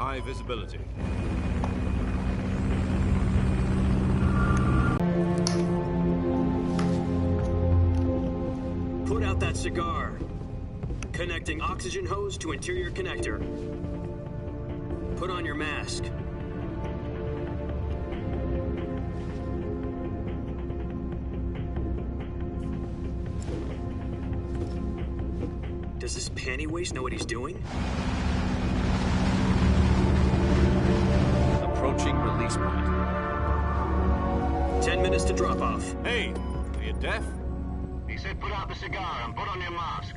high visibility. Put out that cigar. Connecting oxygen hose to interior connector. Put on your mask. Does this panty waste know what he's doing? Approaching release point. 10 minutes to drop off. Hey, are you deaf? He said put out the cigar and put on your mask.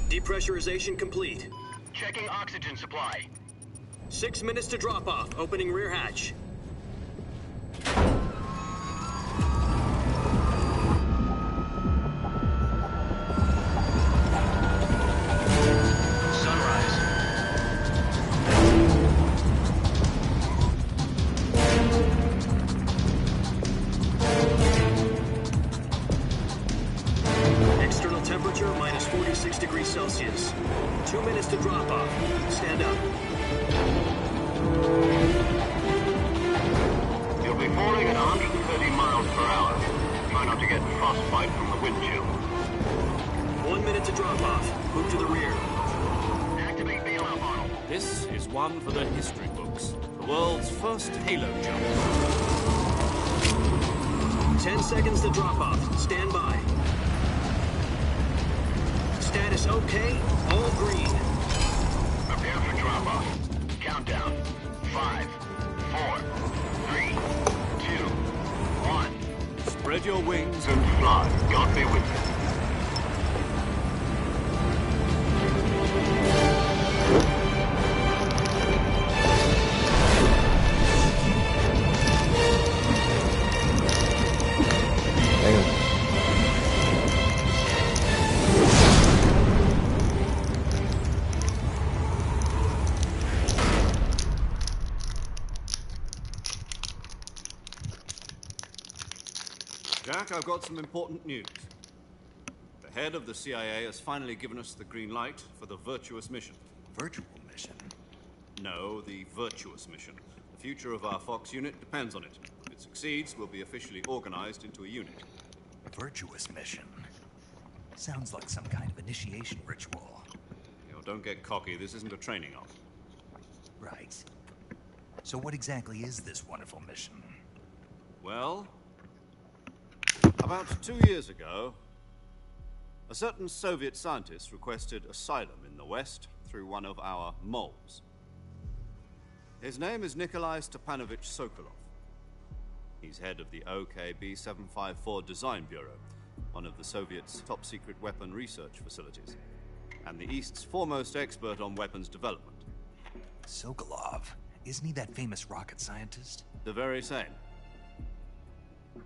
Depressurization complete. Checking oxygen supply. 6 minutes to drop off. Opening rear hatch. Sunrise. External temperature minus 46 degrees Celsius. 2 minutes to drop off. Stand up. You'll be falling at 130 miles per hour. Try not to get frostbite from the wind chill. 1 minute to drop off. Move to the rear. Activate bailout model. This is one for the history books. The world's first Halo jump. 10 seconds to drop off. Stand by. Status okay. All green. Prepare for drop-off. Countdown. 5, 4, 3, 2, 1. Spread your wings. And fly. God be with you. Jack, I've got some important news. The head of the CIA has finally given us the green light for the virtuous mission. Virtual mission? No, the virtuous mission. The future of our Fox unit depends on it. If it succeeds, we'll be officially organized into a unit. Virtuous mission? Sounds like some kind of initiation ritual. You know, don't get cocky. This isn't a training op. Right. So what exactly is this wonderful mission? Well, about 2 years ago, a certain Soviet scientist requested asylum in the West through one of our moles. His name is Nikolai Stepanovich Sokolov. He's head of the OKB-754 Design Bureau, one of the Soviets' top-secret weapon research facilities, and the East's foremost expert on weapons development. Sokolov? Isn't he that famous rocket scientist? The very same.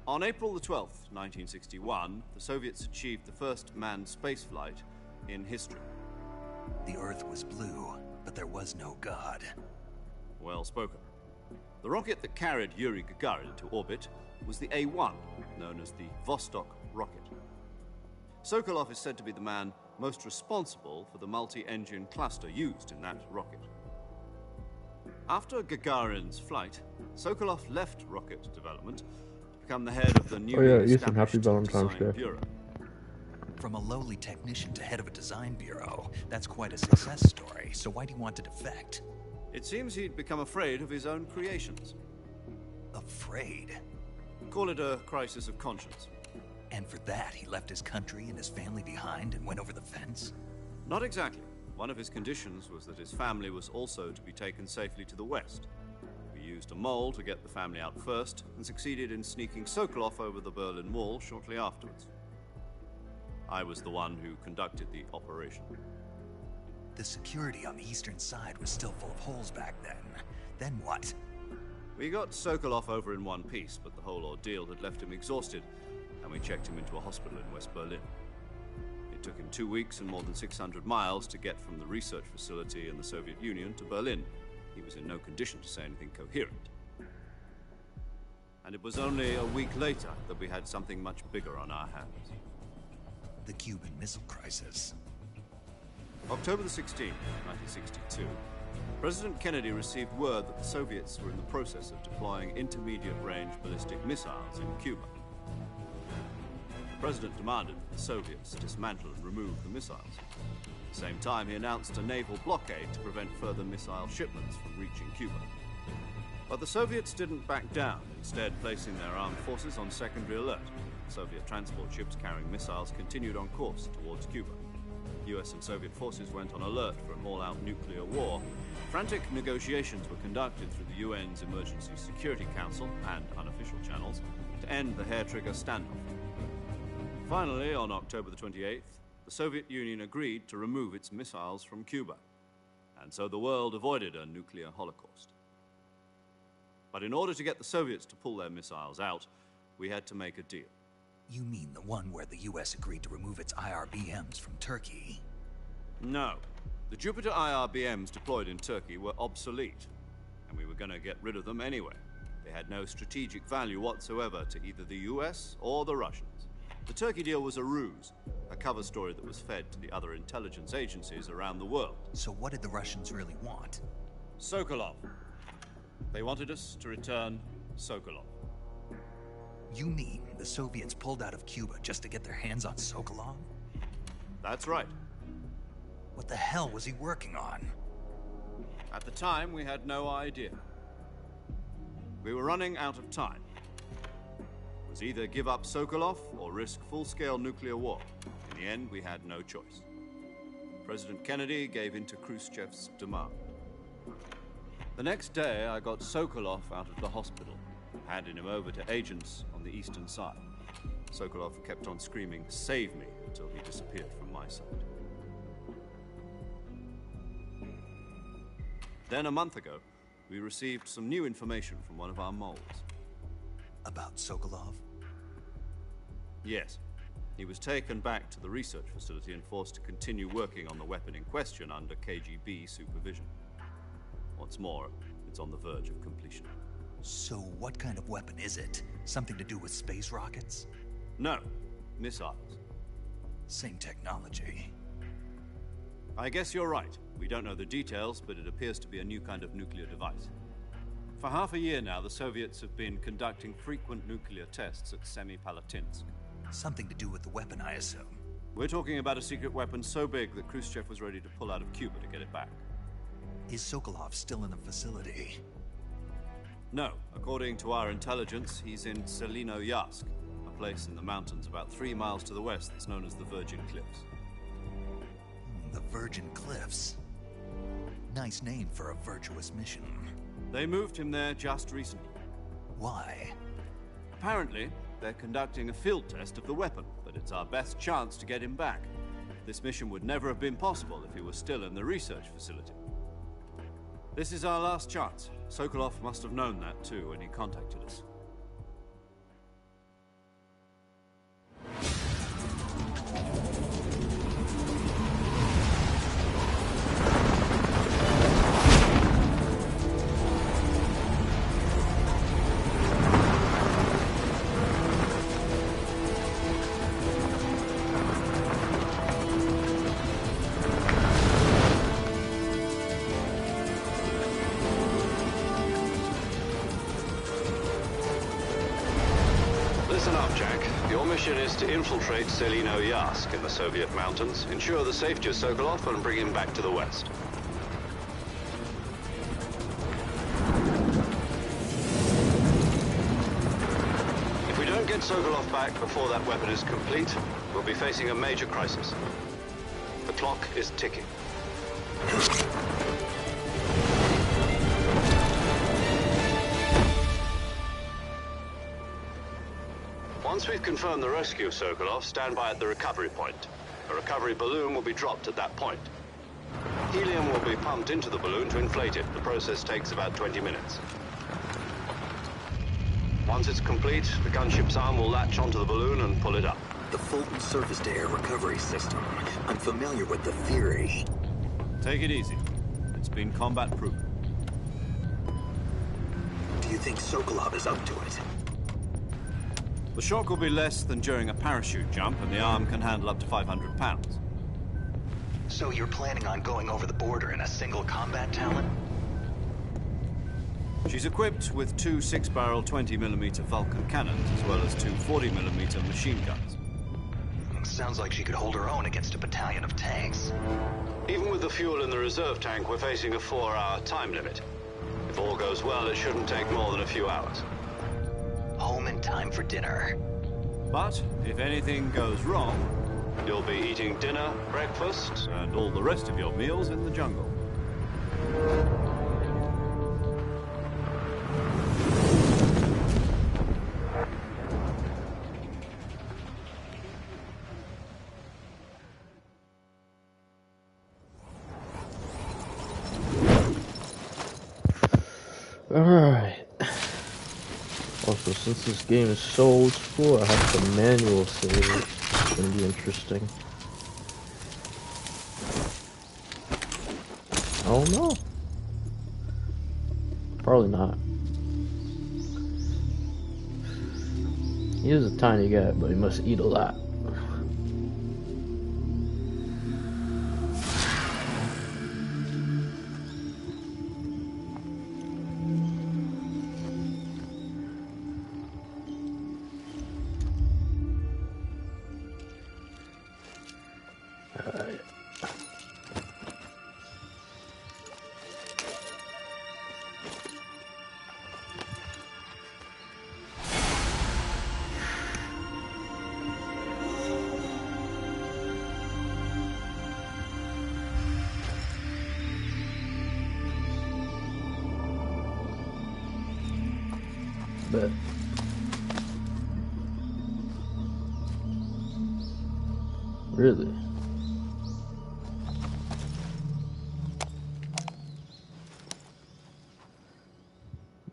On April the 12th, 1961, the Soviets achieved the first manned spaceflight in history. The Earth was blue, but there was no God. Well spoken. The rocket that carried Yuri Gagarin to orbit was the A-1, known as the Vostok rocket. Sokolov is said to be the man most responsible for the multi-engine cluster used in that rocket. After Gagarin's flight, Sokolov left rocket development to become the head of the newly established Design Bureau. From a lowly technician to head of a design bureau, that's quite a success story. So why do you want to defect? It seems he'd become afraid of his own creations. Afraid? Call it a crisis of conscience. And for that, he left his country and his family behind and went over the fence? Not exactly. One of his conditions was that his family was also to be taken safely to the West. We used a mole to get the family out first, and succeeded in sneaking Sokolov over the Berlin Wall shortly afterwards. I was the one who conducted the operation. The security on the eastern side was still full of holes back then. Then what? We got Sokolov over in one piece, but the whole ordeal had left him exhausted, and we checked him into a hospital in West Berlin. It took him 2 weeks and more than 600 miles to get from the research facility in the Soviet Union to Berlin. He was in no condition to say anything coherent. And it was only a week later that we had something much bigger on our hands. The Cuban Missile Crisis. October the 16th, 1962, President Kennedy received word that the Soviets were in the process of deploying intermediate-range ballistic missiles in Cuba. The President demanded that the Soviets dismantle and remove the missiles. At the same time, he announced a naval blockade to prevent further missile shipments from reaching Cuba. But the Soviets didn't back down, instead placing their armed forces on secondary alert. Soviet transport ships carrying missiles continued on course towards Cuba. US and Soviet forces went on alert for an all-out nuclear war. Frantic negotiations were conducted through the UN's Emergency Security Council and unofficial channels to end the hair-trigger standoff. Finally, on October the 28th, the Soviet Union agreed to remove its missiles from Cuba, and so the world avoided a nuclear holocaust. But in order to get the Soviets to pull their missiles out, we had to make a deal. You mean the one where the US agreed to remove its IRBMs from Turkey? No. The Jupiter IRBMs deployed in Turkey were obsolete, and we were going to get rid of them anyway. They had no strategic value whatsoever to either the US or the Russians. The Turkey deal was a ruse, a cover story that was fed to the other intelligence agencies around the world. So what did the Russians really want? Sokolov. They wanted us to return Sokolov. You mean the Soviets pulled out of Cuba just to get their hands on Sokolov? That's right. What the hell was he working on? At the time, we had no idea. We were running out of time. It was either give up Sokolov or risk full-scale nuclear war. In the end, we had no choice. President Kennedy gave in to Khrushchev's demand. The next day, I got Sokolov out of the hospital, handing him over to agents on the eastern side. Sokolov kept on screaming, "Save me," until he disappeared from my side. Then, a month ago, we received some new information from one of our moles. About Sokolov? Yes. He was taken back to the research facility and forced to continue working on the weapon in question under KGB supervision. What's more, it's on the verge of completion. So what kind of weapon is it? Something to do with space rockets? No, missiles. Same technology. I guess you're right. We don't know the details, but it appears to be a new kind of nuclear device. For half a year now, the Soviets have been conducting frequent nuclear tests at Semipalatinsk. Something to do with the weapon, I assume. We're talking about a secret weapon so big that Khrushchev was ready to pull out of Cuba to get it back. Is Sokolov still in the facility? No. According to our intelligence, he's in Selino-Yarsk, a place in the mountains about 3 miles to the west that's known as the Virgin Cliffs. The Virgin Cliffs. Nice name for a virtuous mission. They moved him there just recently. Why? Apparently, they're conducting a field test of the weapon, but it's our best chance to get him back. This mission would never have been possible if he was still in the research facility. This is our last chance. Sokolov must have known that too when he contacted us. Listen up, Jack. Your mission is to infiltrate Selino-Yarsk in the Soviet mountains, ensure the safety of Sokolov, and bring him back to the west. If we don't get Sokolov back before that weapon is complete, we'll be facing a major crisis. The clock is ticking. Once we've confirmed the rescue of Sokolov, stand by at the recovery point. A recovery balloon will be dropped at that point. Helium will be pumped into the balloon to inflate it. The process takes about 20 minutes. Once it's complete, the gunship's arm will latch onto the balloon and pull it up. The Fulton surface-to-air recovery system. I'm familiar with the theory. Take it easy. It's been combat-proven. Do you think Sokolov is up to it? The shock will be less than during a parachute jump, and the arm can handle up to 500 pounds. So you're planning on going over the border in a single combat talon? She's equipped with two 6-barrel 20mm Vulcan cannons, as well as two 40mm machine guns. Sounds like she could hold her own against a battalion of tanks. Even with the fuel in the reserve tank, we're facing a 4-hour time limit. If all goes well, it shouldn't take more than a few hours. Home in time for dinner. But if anything goes wrong, you'll be eating dinner, breakfast, and all the rest of your meals in the jungle. Alright. Also, since this game is so old school, I have the manual save. It's gonna be interesting. I don't know. Probably not. He is a tiny guy, but he must eat a lot. But really,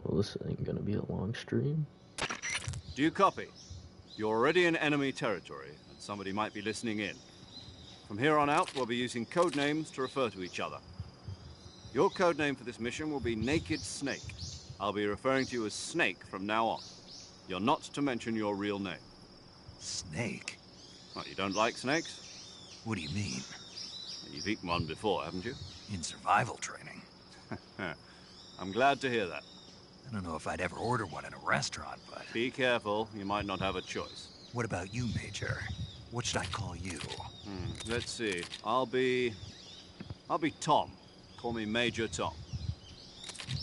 well, this ain't gonna be a long stream. Do you copy? You're already in enemy territory, and somebody might be listening in. From here on out, we'll be using code names to refer to each other. Your code name for this mission will be Naked Snake. I'll be referring to you as Snake from now on. You're not to mention your real name. Snake? Well, you don't like snakes? What do you mean? You've eaten one before, haven't you? In survival training. I'm glad to hear that. I don't know if I'd ever order one in a restaurant, but... Be careful, you might not have a choice. What about you, Major? What should I call you? Let's see. I'll be Tom. Call me Major Tom.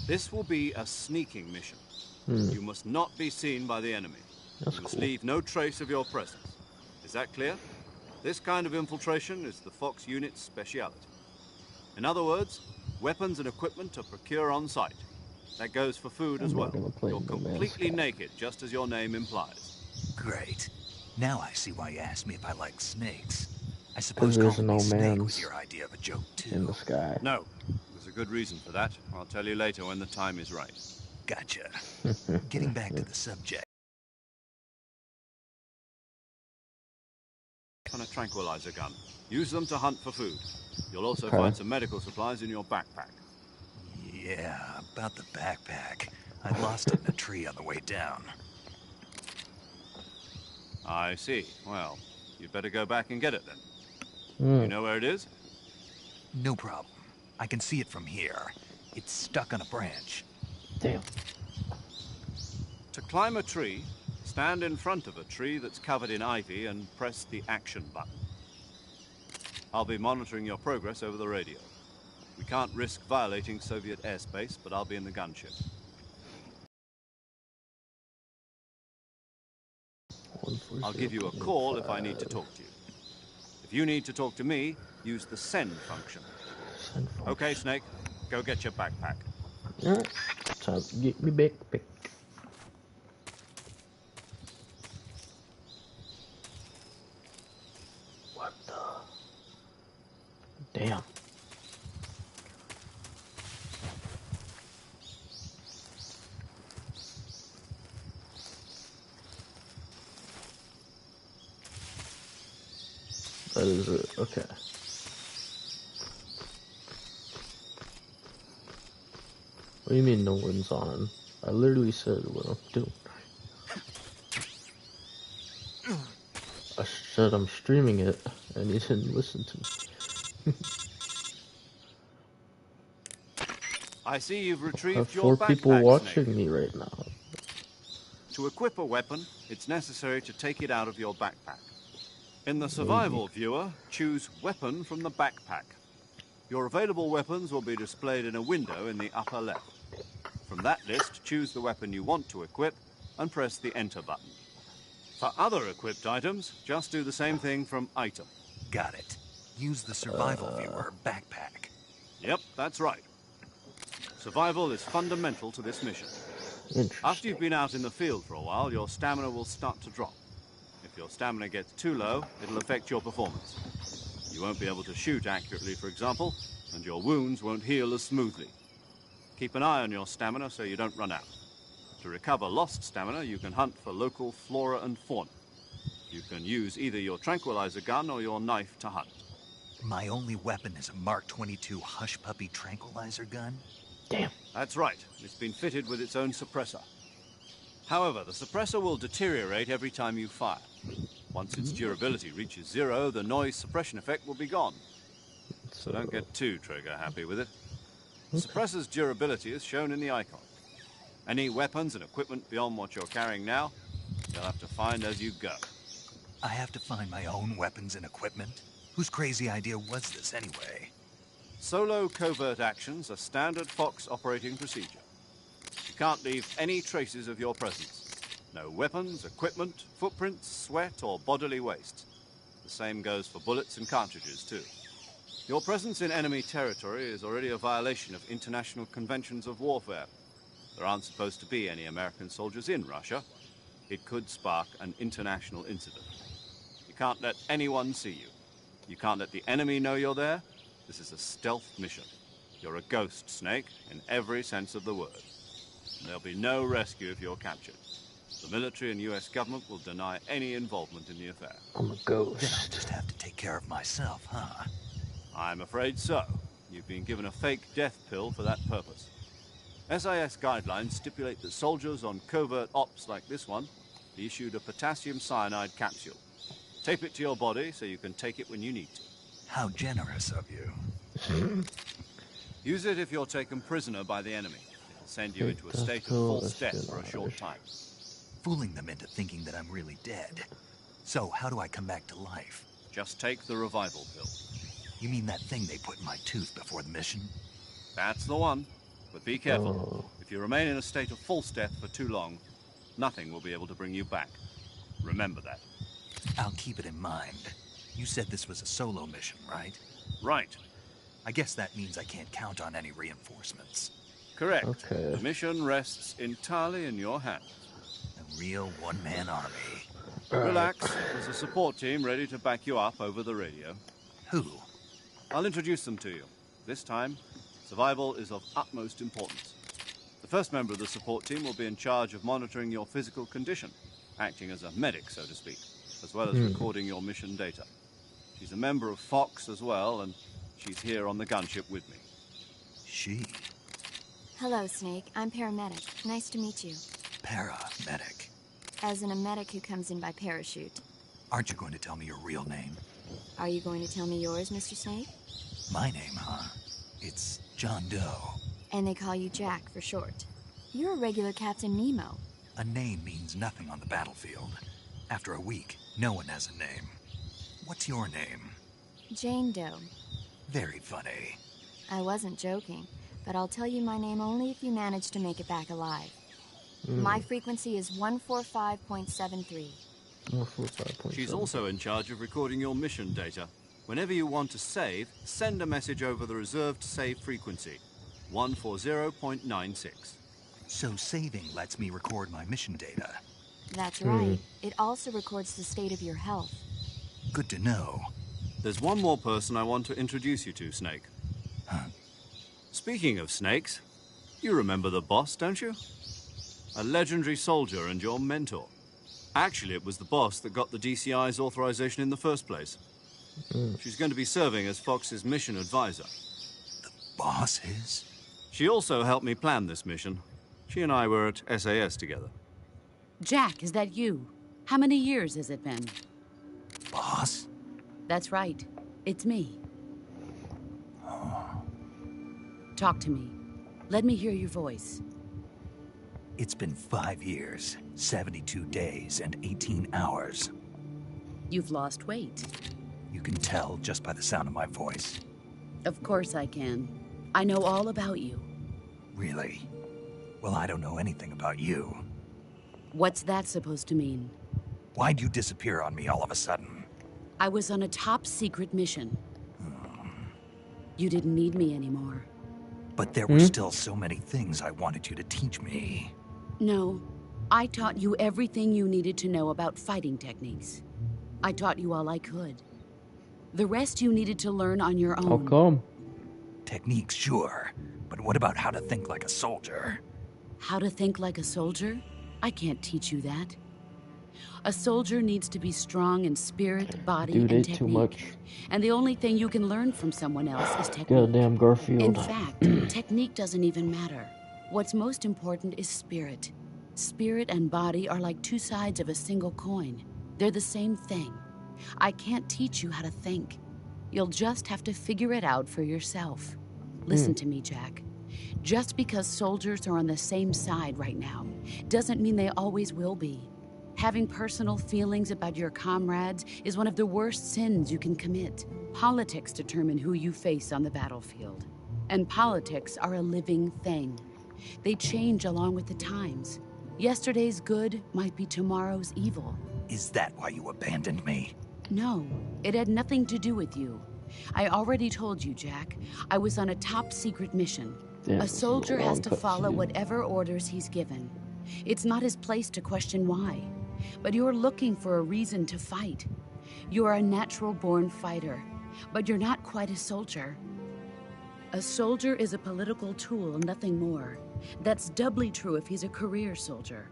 This will be a sneaking mission. You must not be seen by the enemy. You must leave no trace of your presence. Is that clear? This kind of infiltration is the Fox unit's speciality. In other words, weapons and equipment are procured on site. That goes for food as well. You're completely naked, just as your name implies. Great. Now I see why you asked me if I like snakes. I suppose There's calling me no Snake man was your idea of a joke, too. in the sky. No, there's a good reason for that. I'll tell you later when the time is right. Gotcha. Getting back to the subject. On a tranquilizer gun. Use them to hunt for food. You'll also find some medical supplies in your backpack. Yeah, about the backpack. I lost it in a tree on the way down. I see. Well, you'd better go back and get it then. You know where it is? No problem. I can see it from here. It's stuck on a branch. Damn. To climb a tree, stand in front of a tree that's covered in ivy and press the action button. I'll be monitoring your progress over the radio. We can't risk violating Soviet airspace, but I'll be in the gunship. I'll give you a call if I need to talk to you. If you need to talk to me, use the send function. Okay, Snake, go get your backpack. Alright, time to get me backpack. What the? Damn. That is it. Okay. What do you mean no one's on? I literally said what I'm doing. I said I'm streaming it, and you didn't listen to me. I see you've I have retrieved your 4 people backpack, watching Snake. me right now. To equip a weapon, it's necessary to take it out of your backpack. In the Maybe. survival viewer, choose Weapon from the backpack. Your available weapons will be displayed in a window in the upper left. From that list, choose the weapon you want to equip and press the Enter button. For other equipped items, just do the same thing from Item. Got it. Use the survival viewer backpack. Yep, that's right. Survival is fundamental to this mission. After you've been out in the field for a while, your stamina will start to drop. If your stamina gets too low, it'll affect your performance. You won't be able to shoot accurately, for example, and your wounds won't heal as smoothly. Keep an eye on your stamina so you don't run out. To recover lost stamina, you can hunt for local flora and fauna. You can use either your tranquilizer gun or your knife to hunt. My only weapon is a Mark 22 Hush Puppy tranquilizer gun? Damn. That's right. It's been fitted with its own suppressor. However, the suppressor will deteriorate every time you fire. Once its durability reaches 0, the noise suppression effect will be gone. So don't get too trigger happy with it. The suppressor's durability is shown in the icon. Any weapons and equipment beyond what you're carrying now, you'll have to find as you go. I have to find my own weapons and equipment? Whose crazy idea was this anyway? Solo covert actions are standard Fox operating procedure. You can't leave any traces of your presence. No weapons, equipment, footprints, sweat, or bodily waste. The same goes for bullets and cartridges, too. Your presence in enemy territory is already a violation of international conventions of warfare. There aren't supposed to be any American soldiers in Russia. It could spark an international incident. You can't let anyone see you. You can't let the enemy know you're there. This is a stealth mission. You're a ghost, Snake, in every sense of the word. And there'll be no rescue if you're captured. The military and US government will deny any involvement in the affair. I'm a Then ghost. I'll just have to take care of myself, huh? I'm afraid so. You've been given a fake death pill for that purpose. SIS guidelines stipulate that soldiers on covert ops like this one be issued a potassium cyanide capsule. Tape it to your body so you can take it when you need to. How generous of you. Use it if you're taken prisoner by the enemy. It'll send you into a Fake state of death pill, false death for a short espionage. time. Fooling them into thinking that I'm really dead. So, how do I come back to life? Just take the revival pill. You mean that thing they put in my tooth before the mission? That's the one. But be careful. Oh. If you remain in a state of false death for too long, nothing will be able to bring you back. Remember that. I'll keep it in mind. You said this was a solo mission, right? Right. I guess that means I can't count on any reinforcements. Correct. Okay. The mission rests entirely in your hands. A real one-man army. Relax. There's a support team ready to back you up over the radio. Who? I'll introduce them to you. This time, survival is of utmost importance. The first member of the support team will be in charge of monitoring your physical condition, acting as a medic, so to speak, as well as recording your mission data. She's a member of Fox as well, and she's here on the gunship with me. She. Hello, Snake. I'm paramedic. Nice to meet you. Paramedic. As in a medic who comes in by parachute. Aren't you going to tell me your real name? Are you going to tell me yours, Mr. Snake? My name, huh? It's John Doe. And they call you Jack for short. You're a regular Captain Nemo. A name means nothing on the battlefield. After a week, no one has a name. What's your name? Jane Doe. Very funny. I wasn't joking, but I'll tell you my name only if you manage to make it back alive. My frequency is 145.73. 145.7. She's also in charge of recording your mission data. Whenever you want to save, send a message over the reserved save frequency, 140.96. So saving lets me record my mission data. That's right. It also records the state of your health. Good to know. There's one more person I want to introduce you to, Snake. Huh? Speaking of snakes, you remember the boss, don't you? A legendary soldier and your mentor. Actually, it was the boss that got the DCI's authorization in the first place. She's going to be serving as Fox's mission advisor. Boss is? She also helped me plan this mission. She and I were at SAS together. Jack, is that you? How many years has it been? Boss? That's right. It's me. Talk to me. Let me hear your voice. It's been 5 years, 72 days, and 18 hours. You've lost weight. You can tell just by the sound of my voice. Of course I can. I know all about you. Really? Well, I don't know anything about you. What's that supposed to mean? Why'd you disappear on me all of a sudden? I was on a top-secret mission. You didn't need me anymore. But there were still so many things I wanted you to teach me. No, I taught you everything you needed to know about fighting techniques. I taught you all I could. The rest you needed to learn on your own. How come? Techniques, sure. But what about how to think like a soldier? How to think like a soldier? I can't teach you that. A soldier needs to be strong in spirit, body, Dude, and ate technique. too much. And the only thing you can learn from someone else is technique. Goddamn Garfield. In fact, technique doesn't even matter. What's most important is spirit. Spirit and body are like two sides of a single coin. They're the same thing. I can't teach you how to think. You'll just have to figure it out for yourself. Listen to me, Jack. Just because soldiers are on the same side right now doesn't mean they always will be. Having personal feelings about your comrades is one of the worst sins you can commit. Politics determine who you face on the battlefield. And politics are a living thing. They change along with the times. Yesterday's good might be tomorrow's evil. Is that why you abandoned me? No, it had nothing to do with you. I already told you, Jack. I was on a top-secret mission. Damn, A soldier this is a has long to follow cutscene. whatever orders he's given. It's not his place to question why. But you're looking for a reason to fight. You're a natural-born fighter, but you're not quite a soldier. A soldier is a political tool, nothing more. That's doubly true if he's a career soldier.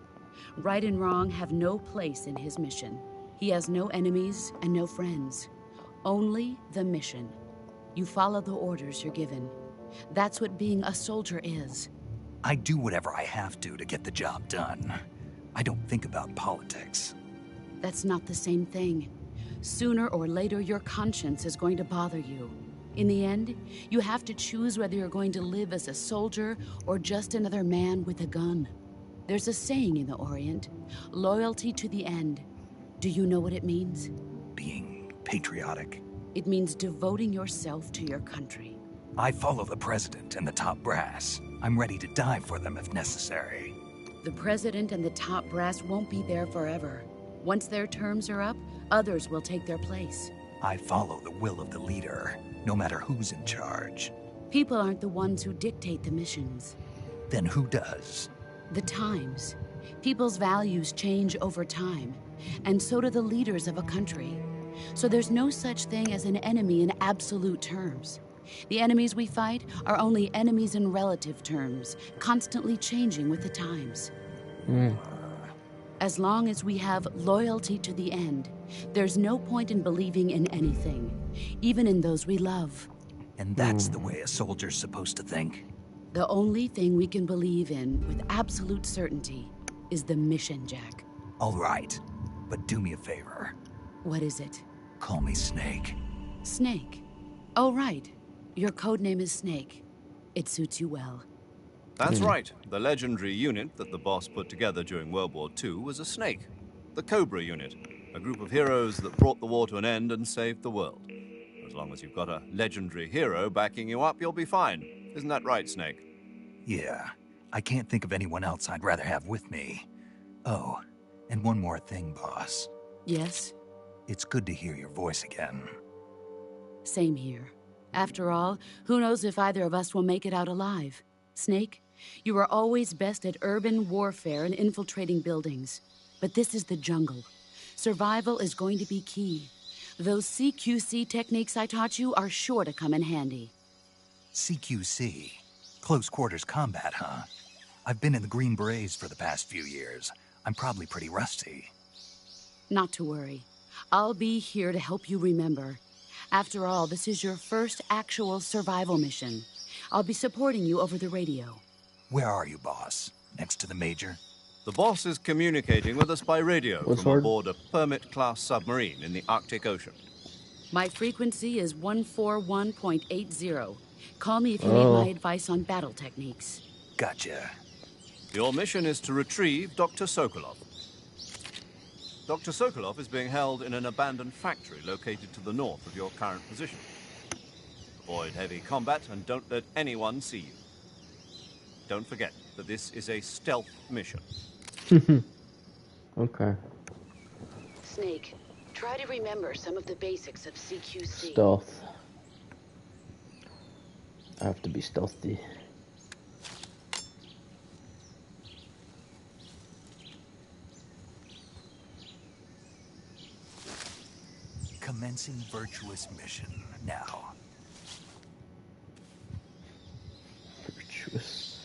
Right and wrong have no place in his mission. He has no enemies and no friends. Only the mission. You follow the orders you're given. That's what being a soldier is. I do whatever I have to get the job done. I don't think about politics. That's not the same thing. Sooner or later, your conscience is going to bother you. In the end, you have to choose whether you're going to live as a soldier or just another man with a gun. There's a saying in the Orient, loyalty to the end. Do you know what it means? Being patriotic. It means devoting yourself to your country. I follow the president and the top brass. I'm ready to die for them if necessary. The president and the top brass won't be there forever. Once their terms are up, others will take their place. I follow the will of the leader, no matter who's in charge. People aren't the ones who dictate the missions. Then who does? The times. People's values change over time, and so do the leaders of a country. So there's no such thing as an enemy in absolute terms. The enemies we fight are only enemies in relative terms, constantly changing with the times. As long as we have loyalty to the end, there's no point in believing in anything, even in those we love. And that's the way a soldier's supposed to think. The only thing we can believe in with absolute certainty is the mission, Jack. All right, but do me a favor. What is it? Call me Snake. Snake. Oh, right. Your code name is Snake. It suits you well. That's right. The legendary unit that the boss put together during World War II was a snake. The Cobra unit. A group of heroes that brought the war to an end and saved the world. As long as you've got a legendary hero backing you up, you'll be fine. Isn't that right, Snake? Yeah, I can't think of anyone else I'd rather have with me. Oh, and one more thing, boss. Yes? It's good to hear your voice again. Same here. After all, who knows if either of us will make it out alive? Snake, you are always best at urban warfare and infiltrating buildings. But this is the jungle. Survival is going to be key. Those CQC techniques I taught you are sure to come in handy. CQC? Close quarters combat, huh? I've been in the Green Berets for the past few years. I'm probably pretty rusty. Not to worry. I'll be here to help you remember. After all, this is your first actual survival mission. I'll be supporting you over the radio. Where are you, boss? Next to the Major? The boss is communicating with us by radio What's from hard? aboard a Permit-class submarine in the Arctic Ocean. My frequency is 141.80. Call me if you need my advice on battle techniques. Gotcha. Your mission is to retrieve Dr. Sokolov. Dr. Sokolov is being held in an abandoned factory located to the north of your current position. Avoid heavy combat and don't let anyone see you. Don't forget that this is a stealth mission. Okay. Snake, try to remember some of the basics of CQC. Stealth. I have to be stealthy. Commencing virtuous mission now. Virtuous.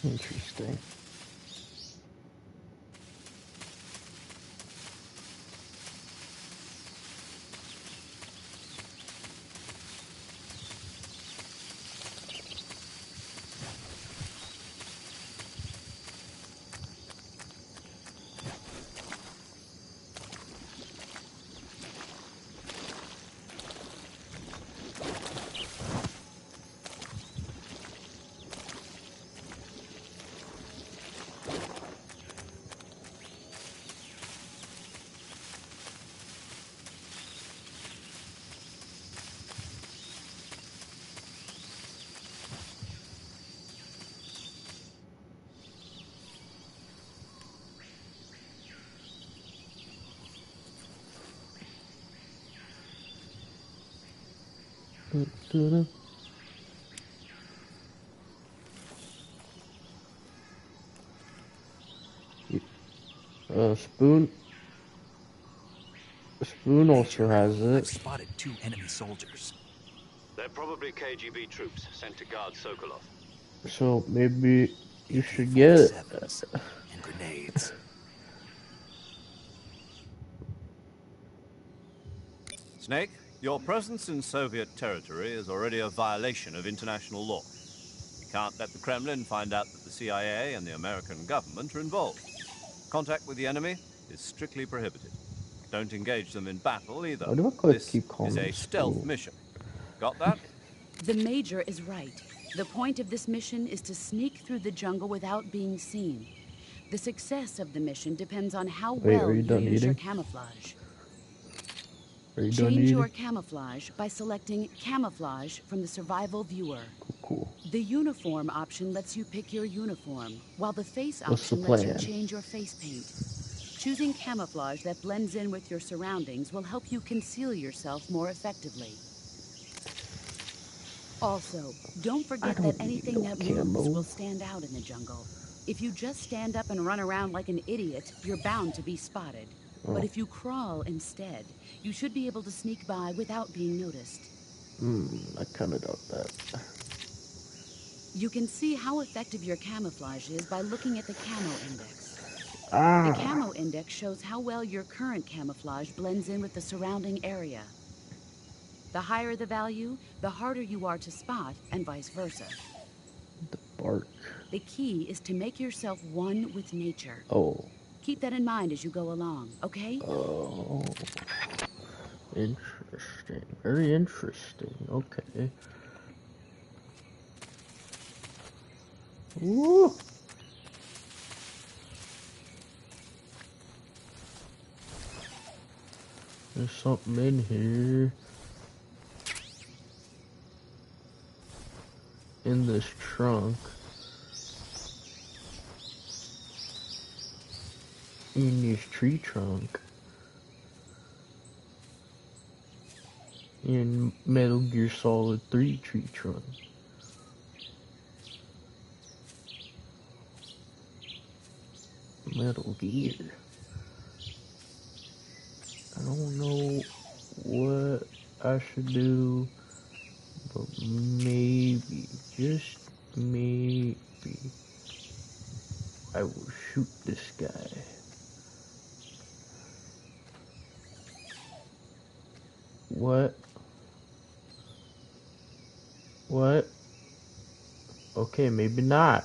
Interesting. Spoon also has I've it. spotted 2 enemy soldiers. They're probably KGB troops sent to guard Sokolov. So maybe you should get it. AK-47s and grenades. Snake, your presence in Soviet territory is already a violation of international law. You can't let the Kremlin find out that the CIA and the American government are involved. Contact with the enemy is strictly prohibited. Don't engage them in battle either. Why do I gotta This keep calling is a him stealth Spoon? mission. Got that? The Major is right. The point of this mission is to sneak through the jungle without being seen. The success of the mission depends on how Wait, well are you you done use your eating? camouflage. Are you done Change eating? your camouflage by selecting Camouflage from the Survival Viewer. Cool. The Uniform option lets you pick your uniform, while the Face What's the option lets you plan? change your face paint. Choosing camouflage that blends in with your surroundings will help you conceal yourself more effectively. Also, don't forget don't that need anything no that moves camo. will stand out in the jungle. If you just stand up and run around like an idiot, you're bound to be spotted. But if you crawl instead, you should be able to sneak by without being noticed. I kinda doubt that. You can see how effective your camouflage is by looking at the camo index. The Ah! camo index shows how well your current camouflage blends in with the surrounding area. The higher the value, the harder you are to spot, and vice versa. The bark. The key is to make yourself one with nature. Oh. Keep that in mind as you go along, okay? Oh. Interesting. Very interesting. Okay. Woo! There's something in here. In this trunk. In this tree trunk. In Metal Gear Solid 3 tree trunk. Metal Gear. I don't know what I should do, but maybe, just maybe, I will shoot this guy. What? What? Okay, maybe not.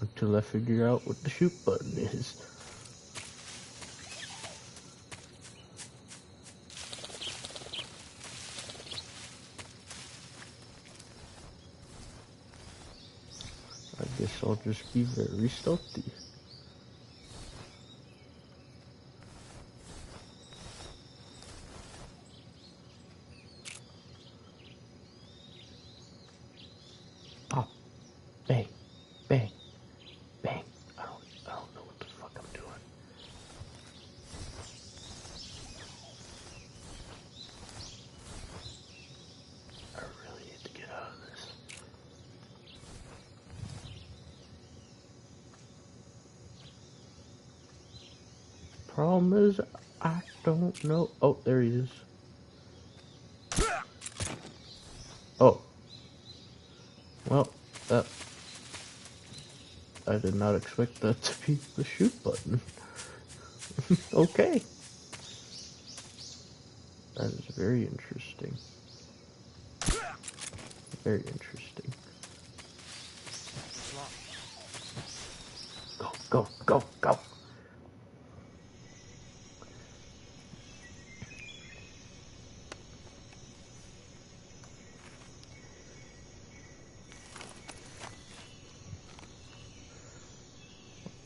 Until I figure out what the shoot button is. I guess I'll just be very stealthy. Oh, bang, bang, bang. I don't know what the fuck I'm doing. I really need to get out of this. Problem is, I don't know. Oh, there he is. Oh. Well, that... I did not expect that to be the shoot button. Okay. That is very interesting. Very interesting. Go, go, go, go!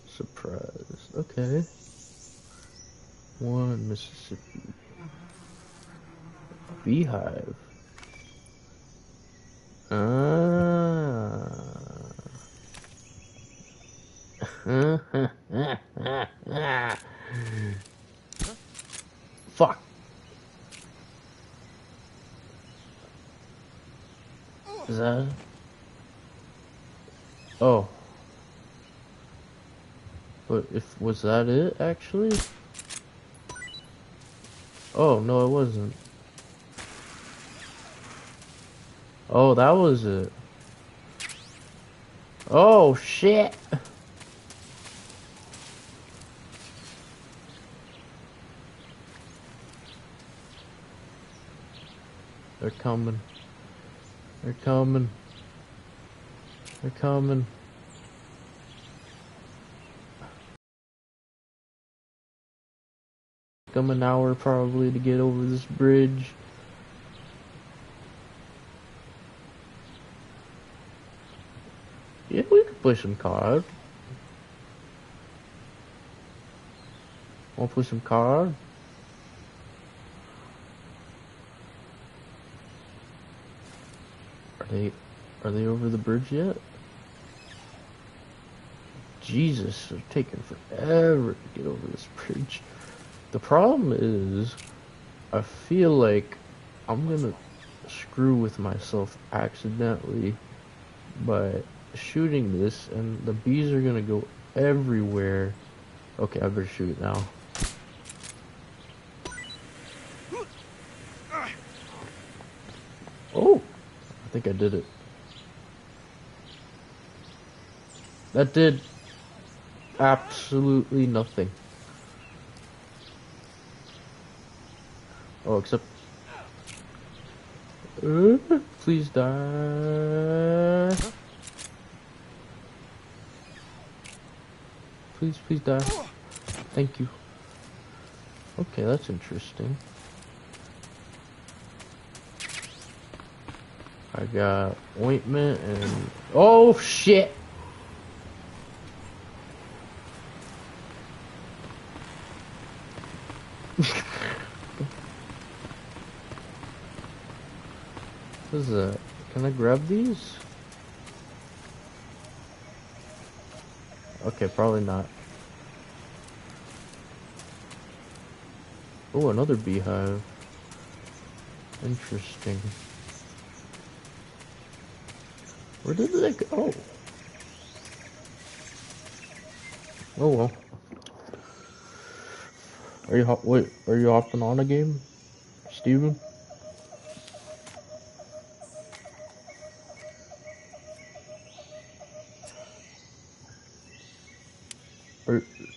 Surprise. Okay. One Mississippi. A beehive. Ah. Fuck. Is that? Oh. But if was that it actually? Oh no, it wasn't. Oh, that was it. Oh shit. They're coming. They're coming. They're coming. Come an hour probably to get over this bridge. Yeah, we could play some COD. Wanna play some COD? Are they over the bridge yet? Jesus, they're taking forever to get over this bridge. The problem is, I feel like I'm gonna screw with myself accidentally by shooting this, and the bees are gonna go everywhere. Okay, I better shoot it now. Oh, I think I did it. That did absolutely nothing. Oh, except... please die. Please, please die. Thank you. Okay, that's interesting. I got ointment and... Oh, shit! What is that? Can I grab these? Okay, probably not. Oh, another beehive. Interesting. Where did they go? Oh. Oh well. Are you hopping on a game, Steven?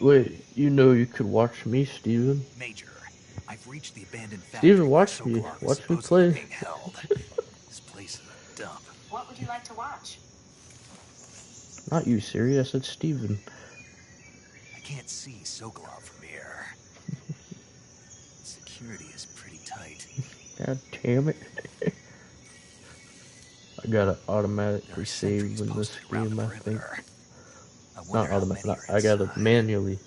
Wait, you know you could watch me, Steven. Major, I've reached the abandoned factory Steven, where watch me. Sokolov is Watch me supposedly play. being held. This place is a dump. What would you like to watch? Not you, Siri. I said Steven. I can't see Sokolov from here. Security is pretty tight. God damn it. I gotta automatically There are save sentries in this posted around game, the I think. perimeter. I Not wonder how many automatically. are I gotta inside. manually.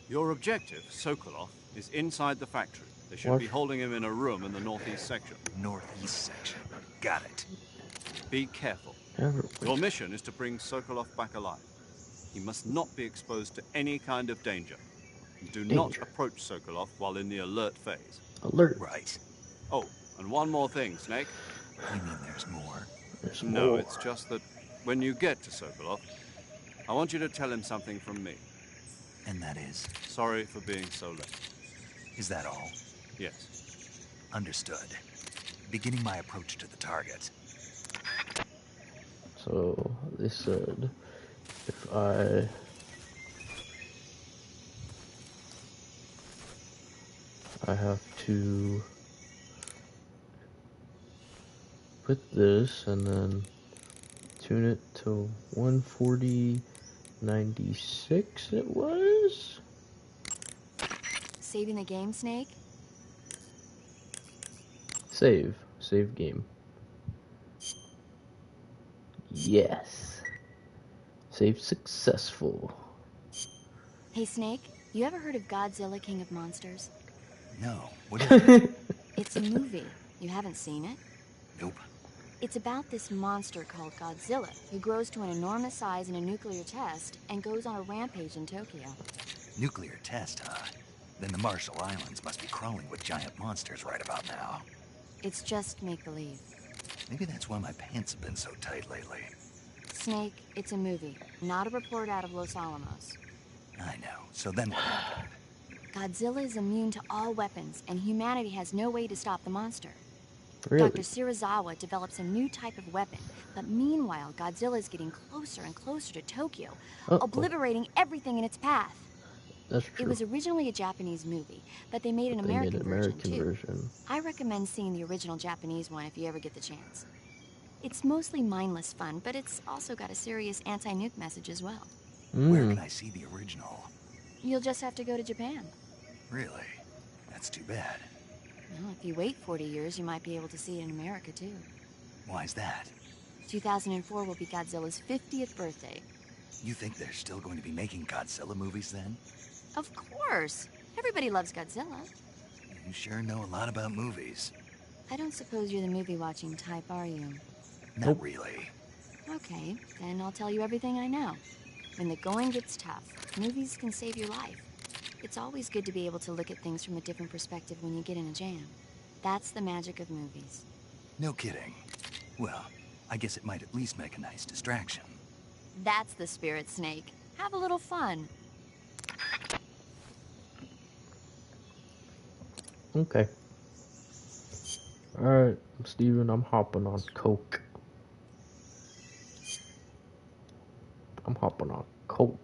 Your objective, Sokolov, is inside the factory. They should What? be holding him in a room in the northeast section. Northeast section. Got it. Be careful. Never Your mission is to bring Sokolov back alive. He must not be exposed to any kind of danger. And do not Danger. approach Sokolov while in the alert phase. Alert. Right. Oh, and one more thing, Snake. You mean there's more? There's No, more. it's just that when you get to Sokolov, I want you to tell him something from me. And that is? Sorry for being so late. Is that all? Yes. Understood. Beginning my approach to the target. So they said if I have to put this and then tune it to 140.96 it was? Saving the game, Snake? Save game. Yes. Save successful. Hey, Snake, you ever heard of Godzilla, King of Monsters? No. What is it? It's a movie. You haven't seen it? Nope. It's about this monster called Godzilla, who grows to an enormous size in a nuclear test and goes on a rampage in Tokyo. Nuclear test, huh? Then the Marshall Islands must be crawling with giant monsters right about now. It's just make-believe. Maybe that's why my pants have been so tight lately. Snake, it's a movie, not a report out of Los Alamos. I know. So then what happened? Godzilla is immune to all weapons, and humanity has no way to stop the monster. Really? Dr. Shirazawa develops a new type of weapon, but meanwhile, Godzilla is getting closer and closer to Tokyo, obliterating everything in its path. That's true. It was originally a Japanese movie, but they made an They made American an version American too. version. I recommend seeing the original Japanese one if you ever get the chance. It's mostly mindless fun, but it's also got a serious anti-nuke message as well. Where can I see the original? You'll just have to go to Japan. Really? That's too bad. Well, if you wait 40 years, you might be able to see it in America too. Why's that? 2004 will be Godzilla's 50th birthday. You think they're still going to be making Godzilla movies then? Of course! Everybody loves Godzilla. You sure know a lot about movies. I don't suppose you're the movie-watching type, are you? Not really. Okay, then I'll tell you everything I know. When the going gets tough, movies can save your life. It's always good to be able to look at things from a different perspective when you get in a jam. That's the magic of movies. No kidding. Well, I guess it might at least make a nice distraction. That's the spirit, Snake. Have a little fun. Okay. Alright, Steven, I'm hopping on Coke. I'm hopping on Coke.